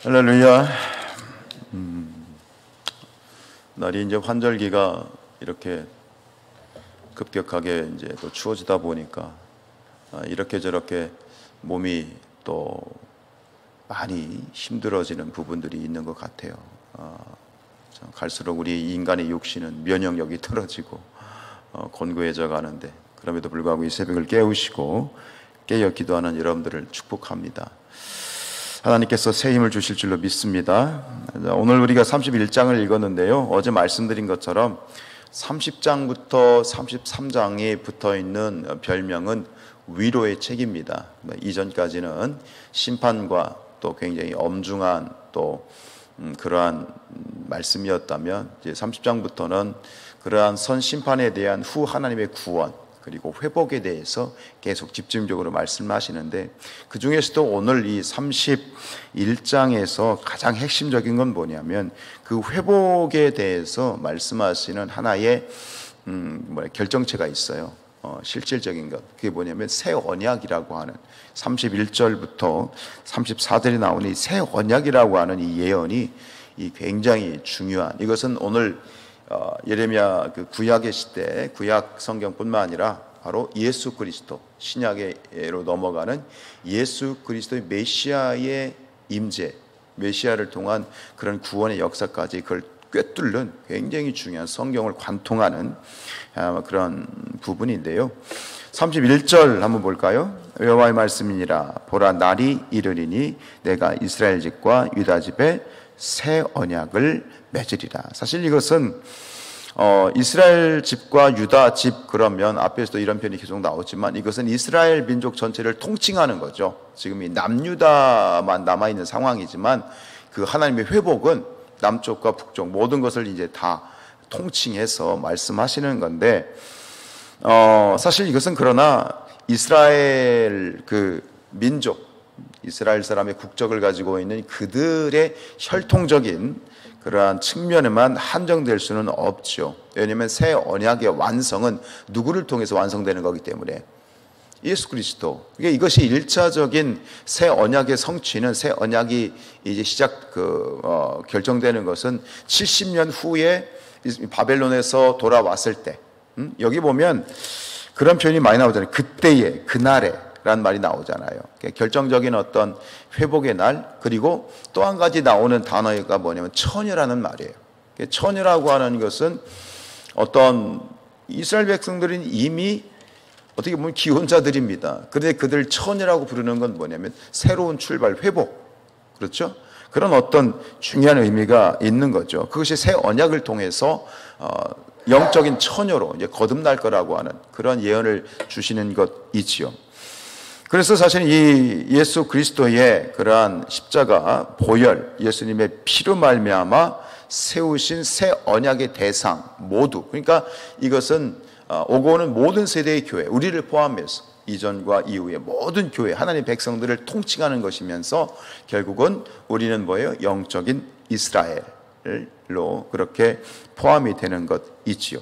할렐루야. 날이 이제 환절기가 이렇게 급격하게 이제 또 추워지다 보니까 이렇게 저렇게 몸이 또 많이 힘들어지는 부분들이 있는 것 같아요. 갈수록 우리 인간의 육신은 면역력이 떨어지고 곤고해져 가는데, 그럼에도 불구하고 이 새벽을 깨우시고 깨어 기도하는 여러분들을 축복합니다. 하나님께서 새 힘을 주실 줄로 믿습니다. 오늘 우리가 31장을 읽었는데요, 어제 말씀드린 것처럼 30장부터 33장에 붙어있는 별명은 위로의 책입니다. 이전까지는 심판과 또 굉장히 엄중한 또 그러한 말씀이었다면, 이제 30장부터는 그러한 선 심판에 대한 후 하나님의 구원 그리고 회복에 대해서 계속 집중적으로 말씀하시는데, 그 중에서도 오늘 이 31장에서 가장 핵심적인 건 뭐냐면 그 회복에 대해서 말씀하시는 하나의 결정체가 있어요. 실질적인 것, 그게 뭐냐면 새 언약이라고 하는 31절부터 34절에 나오는 이 새 언약이라고 하는 이 예언이 굉장히 중요한, 이것은 오늘 예레미야 그 구약의 시대, 구약 성경뿐만 아니라 바로 예수 그리스도, 신약으로 넘어가는 예수 그리스도의 메시아의 임재, 메시아를 통한 그런 구원의 역사까지 그걸 꿰뚫는 굉장히 중요한, 성경을 관통하는 그런 부분인데요. 31절 한번 볼까요? 여호와의 말씀이니라. 보라, 날이 이르리니 내가 이스라엘 집과 유다 집에 새 언약을 맺으리라. 사실 이것은 이스라엘 집과 유다 집, 그러면 앞에서도 이런 표현이 계속 나오지만 이것은 이스라엘 민족 전체를 통칭하는 거죠. 지금 이 남유다만 남아있는 상황이지만 그 하나님의 회복은 남쪽과 북쪽 모든 것을 이제 다 통칭해서 말씀하시는 건데, 사실 이것은 그러나 이스라엘 그 민족, 이스라엘 사람의 국적을 가지고 있는 그들의 혈통적인 그러한 측면에만 한정될 수는 없죠. 왜냐하면 새 언약의 완성은 누구를 통해서 완성되는 거기 때문에, 예수 그리스도. 이것이 1차적인 새 언약의 성취는, 새 언약이 이제 결정되는 것은 70년 후에 바벨론에서 돌아왔을 때, 여기 보면 그런 표현이 많이 나오잖아요. 그때에, 그날에 라는 말이 나오잖아요. 결정적인 어떤 회복의 날, 그리고 또 한 가지 나오는 단어가 뭐냐면 처녀라는 말이에요. 처녀라고 하는 것은 어떤 이스라엘 백성들은 이미 어떻게 보면 기혼자들입니다. 그런데 그들 처녀라고 부르는 건 뭐냐면 새로운 출발, 회복, 그렇죠? 그런 어떤 중요한 의미가 있는 거죠. 그것이 새 언약을 통해서 영적인 처녀로 이제 거듭날 거라고 하는 그런 예언을 주시는 것이지요. 그래서 사실 이 예수 그리스도의 그러한 십자가 보혈, 예수님의 피로 말미암아 세우신 새 언약의 대상 모두, 그러니까 이것은 오고 오는 모든 세대의 교회, 우리를 포함해서 이전과 이후의 모든 교회, 하나님의 백성들을 통칭하는 것이면서 결국은 우리는 뭐예요? 영적인 이스라엘로 그렇게 포함이 되는 것이지요.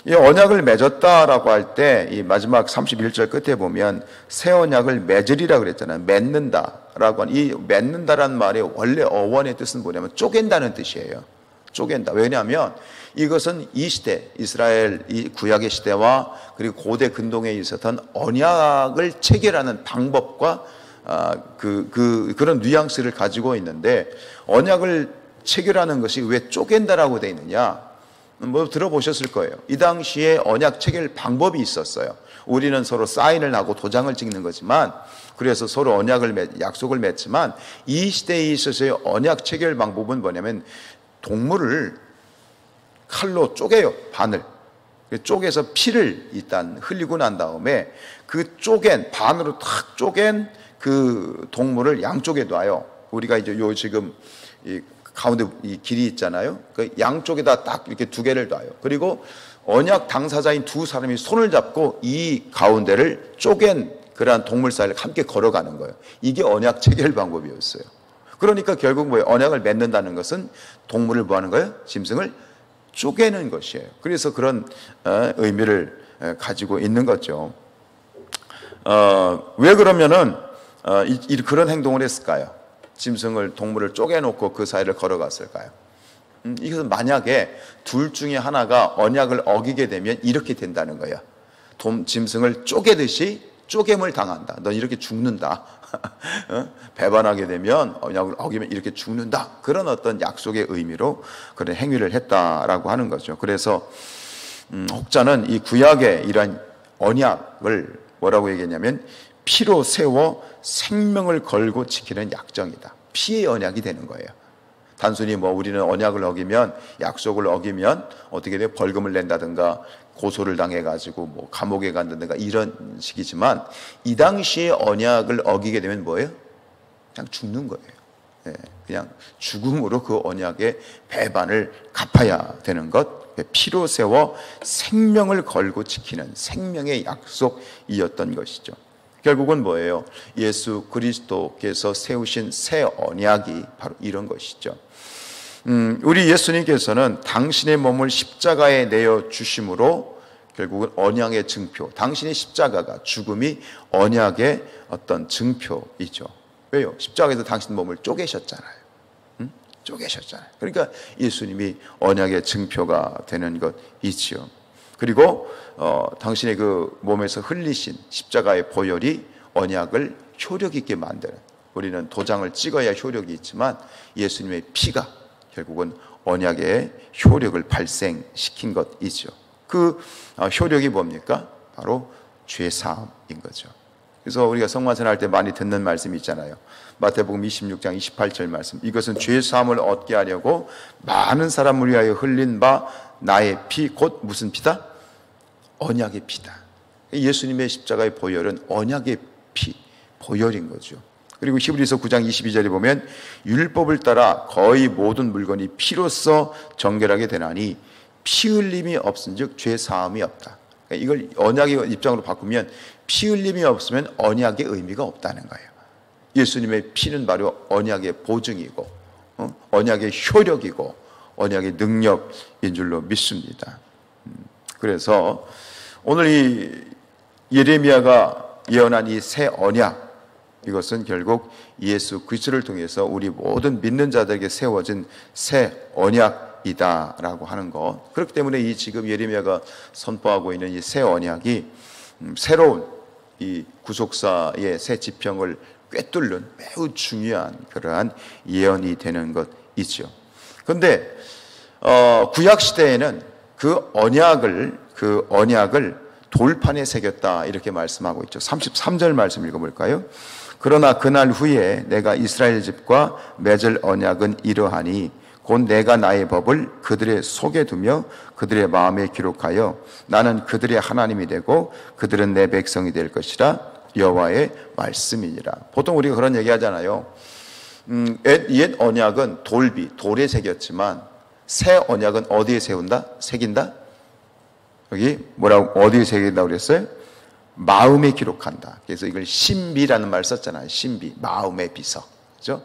이 언약을 맺었다라고 할 때 이 마지막 31절 끝에 보면 새 언약을 맺으리라 그랬잖아요. 맺는다라고 하는, 이 맺는다라는 말의 원래 어원의 뜻은 뭐냐면 쪼갠다는 뜻이에요. 쪼갠다. 왜냐하면 이것은 이 시대, 이스라엘 이 구약의 시대와 그리고 고대 근동에 있었던 언약을 체결하는 방법과 그런 뉘앙스를 가지고 있는데, 언약을 체결하는 것이 왜 쪼갠다라고 되어 있느냐? 뭐 들어보셨을 거예요. 이 당시에 언약 체결 방법이 있었어요. 우리는 서로 사인을 하고 도장을 찍는 거지만, 그래서 서로 약속을 맺지만, 이 시대에 있어서의 언약 체결 방법은 뭐냐면 동물을 칼로 쪼개요. 반을 쪼개서 피를 일단 흘리고 난 다음에 그 반으로 탁 쪼갠 그 동물을 양쪽에 놔요. 우리가 이제 지금 이 가운데 이 길이 있잖아요. 그 양쪽에다 딱 이렇게 두 개를 놔요. 그리고 언약 당사자인 두 사람이 손을 잡고 이 가운데를 쪼갠 그러한 동물 사이를 함께 걸어가는 거예요. 이게 언약 체결 방법이었어요. 그러니까 결국 뭐예요? 언약을 맺는다는 것은 동물을 뭐 하는 거예요? 짐승을 쪼개는 것이에요. 그래서 그런 의미를 가지고 있는 거죠. 왜 그러면은 그런 행동을 했을까요? 동물을 쪼개놓고 그 사이를 걸어갔을까요? 이것은 만약에 둘 중에 하나가 언약을 어기게 되면 이렇게 된다는 거야. 짐승을 쪼개듯이 쪼갰을 당한다. 넌 이렇게 죽는다. 배반하게 되면 언약을 어기면 이렇게 죽는다. 그런 어떤 약속의 의미로 그런 행위를 했다라고 하는 거죠. 그래서 혹자는 이 구약의 이러한 언약을 뭐라고 얘기했냐면 피로 세워 생명을 걸고 지키는 약정이다. 피의 언약이 되는 거예요. 단순히 우리는 언약을 어기면, 약속을 어기면 어떻게 돼요? 벌금을 낸다든가 고소를 당해가지고 감옥에 간다든가 이런 식이지만, 이 당시에 언약을 어기게 되면 뭐예요? 그냥 죽는 거예요. 그냥 죽음으로 그 언약의 배반을 갚아야 되는 것. 피로 세워 생명을 걸고 지키는 생명의 약속이었던 것이죠. 결국은 뭐예요? 예수 그리스도께서 세우신 새 언약이 바로 이런 것이죠. 우리 예수님께서는 당신의 몸을 십자가에 내어 주심으로 결국은 언약의 증표, 당신의 십자가가, 죽음이 언약의 어떤 증표이죠. 왜요? 십자가에서 당신 몸을 쪼개셨잖아요. 쪼개셨잖아요. 그러니까 예수님이 언약의 증표가 되는 것이지요. 그리고 당신의 그 몸에서 흘리신 십자가의 보혈이 언약을 효력 있게 만드는, 우리는 도장을 찍어야 효력이 있지만 예수님의 피가 결국은 언약의 효력을 발생시킨 것이죠. 그 효력이 뭡니까? 바로 죄사함인 거죠. 그래서 우리가 성만찬 할 때 많이 듣는 말씀이 있잖아요. 마태복음 26장 28절 말씀. 이것은 죄사함을 얻게 하려고 많은 사람을 위하여 흘린 바 나의 피, 곧 무슨 피다? 언약의 피다. 예수님의 십자가의 보혈은 언약의 피, 보혈인 거죠. 그리고 히브리서 9장 22절에 보면 율법을 따라 거의 모든 물건이 피로써 정결하게 되나니 피 흘림이 없은즉 죄 사함이 없다. 이걸 언약의 입장으로 바꾸면 피 흘림이 없으면 언약의 의미가 없다는 거예요. 예수님의 피는 바로 언약의 보증이고 언약의 효력이고 언약의 능력인 줄로 믿습니다. 그래서 오늘 이 예레미야가 예언한 이 새 언약, 이것은 결국 예수 그리스도를 통해서 우리 모든 믿는 자들에게 세워진 새 언약이다라고 하는 것. 그렇기 때문에 이 지금 예레미야가 선포하고 있는 이 새 언약이 새로운 이 구속사의 새 지평을 꿰뚫는 매우 중요한 그러한 예언이 되는 것이죠. 그런데 구약 시대에는 그 언약을 돌판에 새겼다 이렇게 말씀하고 있죠. 33절 말씀 읽어볼까요? 그러나 그날 후에 내가 이스라엘 집과 맺을 언약은 이러하니 곧 내가 나의 법을 그들의 속에 두며 그들의 마음에 기록하여 나는 그들의 하나님이 되고 그들은 내 백성이 될 것이라 여호와의 말씀이니라. 보통 우리가 그런 얘기 하잖아요. 옛 언약은 돌에 새겼지만 새 언약은 어디에 새긴다? 여기 뭐라고, 어디에 새긴다고 그랬어요? 마음에 기록한다. 그래서 이걸 신비라는 말 썼잖아요. 신비, 마음의 비석. 그죠?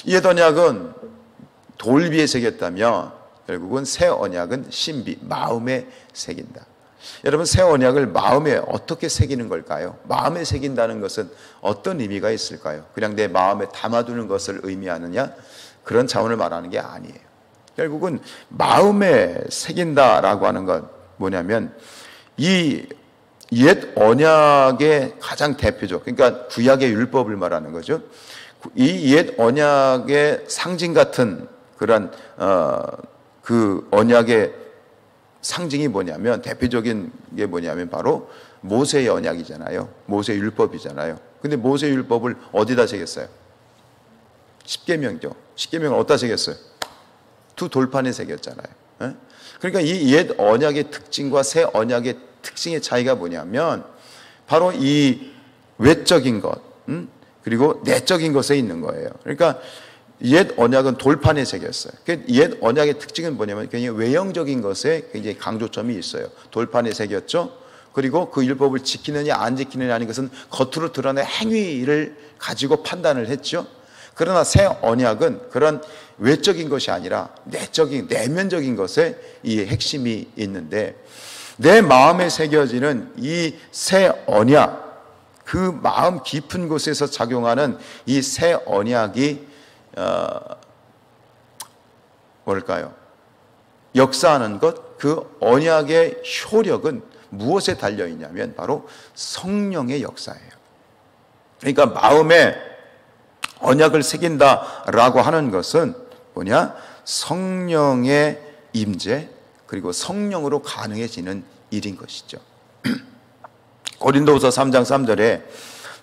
옛 언약은 돌비에 새겼다면 결국은 새 언약은 신비, 마음에 새긴다. 여러분, 새 언약을 마음에 어떻게 새기는 걸까요? 마음에 새긴다는 것은 어떤 의미가 있을까요? 그냥 내 마음에 담아두는 것을 의미하느냐? 그런 차원을 말하는 게 아니에요. 결국은 마음에 새긴다라고 하는 건 뭐냐면 이 옛 언약의 가장 대표적, 그러니까 구약의 율법을 말하는 거죠. 이 옛 언약의 상징 같은 그런 그 언약의 상징이 뭐냐면, 대표적인 게 뭐냐면 바로 모세의 언약이잖아요. 모세 율법이잖아요. 근데 모세 율법을 어디다 새겼어요? 십계명이죠. 십계명을 어디다 새겼어요? 두 돌판에 새겼잖아요. 그러니까 이 옛 언약의 특징과 새 언약의 특징의 차이가 뭐냐면 바로 이 외적인 것, 그리고 내적인 것에 있는 거예요. 그러니까 옛 언약은 돌판에 새겼어요. 옛 언약의 특징은 뭐냐면 굉장히 외형적인 것에 굉장히 강조점이 있어요. 돌판에 새겼죠. 그리고 그 율법을 지키느냐 안 지키느냐 하는 것은 겉으로 드러낸 행위를 가지고 판단을 했죠. 그러나 새 언약은 그런 외적인 것이 아니라 내면적인 것에 이 핵심이 있는데, 내 마음에 새겨지는 이 새 언약, 그 마음 깊은 곳에서 작용하는 이 새 언약이 뭘까요? 역사하는 것, 그 언약의 효력은 무엇에 달려 있냐면 바로 성령의 역사예요. 그러니까 마음에 언약을 새긴다라고 하는 것은 뭐냐? 성령의 임재, 그리고 성령으로 가능해지는 일인 것이죠. 고린도후서 3장 3절에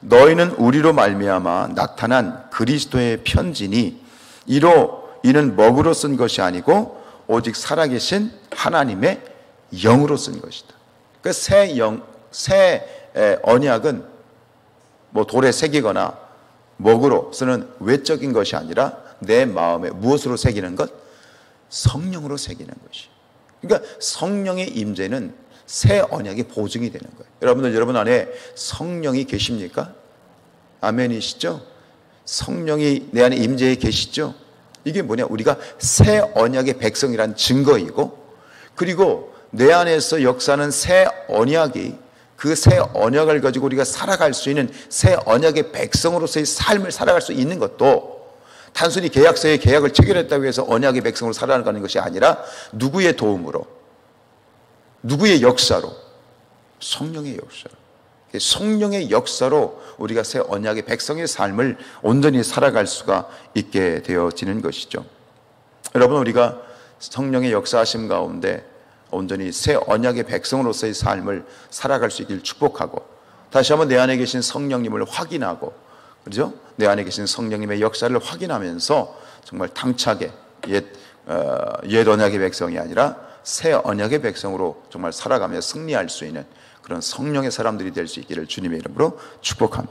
너희는 우리로 말미암아 나타난 그리스도의 편지니 이는 먹으로 쓴 것이 아니고 오직 살아계신 하나님의 영으로 쓴 것이다. 그 새 언약은 뭐 돌에 새기거나 먹으로 쓰는 외적인 것이 아니라 내 마음에 무엇으로 새기는 것? 성령으로 새기는 것이. 그러니까 성령의 임재는 새 언약이 보증이 되는 거예요. 여러분 안에 성령이 계십니까? 아멘이시죠? 성령이 내 안에 임재해 계시죠? 이게 뭐냐? 우리가 새 언약의 백성이란 증거이고, 그리고 내 안에서 역사하는 새 언약이, 그 새 언약을 가지고 우리가 살아갈 수 있는 새 언약의 백성으로서의 삶을 살아갈 수 있는 것도 단순히 계약서에 계약을 체결했다고 해서 언약의 백성으로 살아가는 것이 아니라 누구의 도움으로, 누구의 역사로? 성령의 역사로. 성령의 역사로 우리가 새 언약의 백성의 삶을 온전히 살아갈 수가 있게 되어지는 것이죠. 여러분, 우리가 성령의 역사하심 가운데 온전히 새 언약의 백성으로서의 삶을 살아갈 수 있기를 축복하고, 다시 한번 내 안에 계신 성령님을 확인하고, 그렇죠? 내 안에 계신 성령님의 역사를 확인하면서 정말 당차게 옛 언약의 백성이 아니라 새 언약의 백성으로 정말 살아가며 승리할 수 있는 그런 성령의 사람들이 될 수 있기를 주님의 이름으로 축복합니다.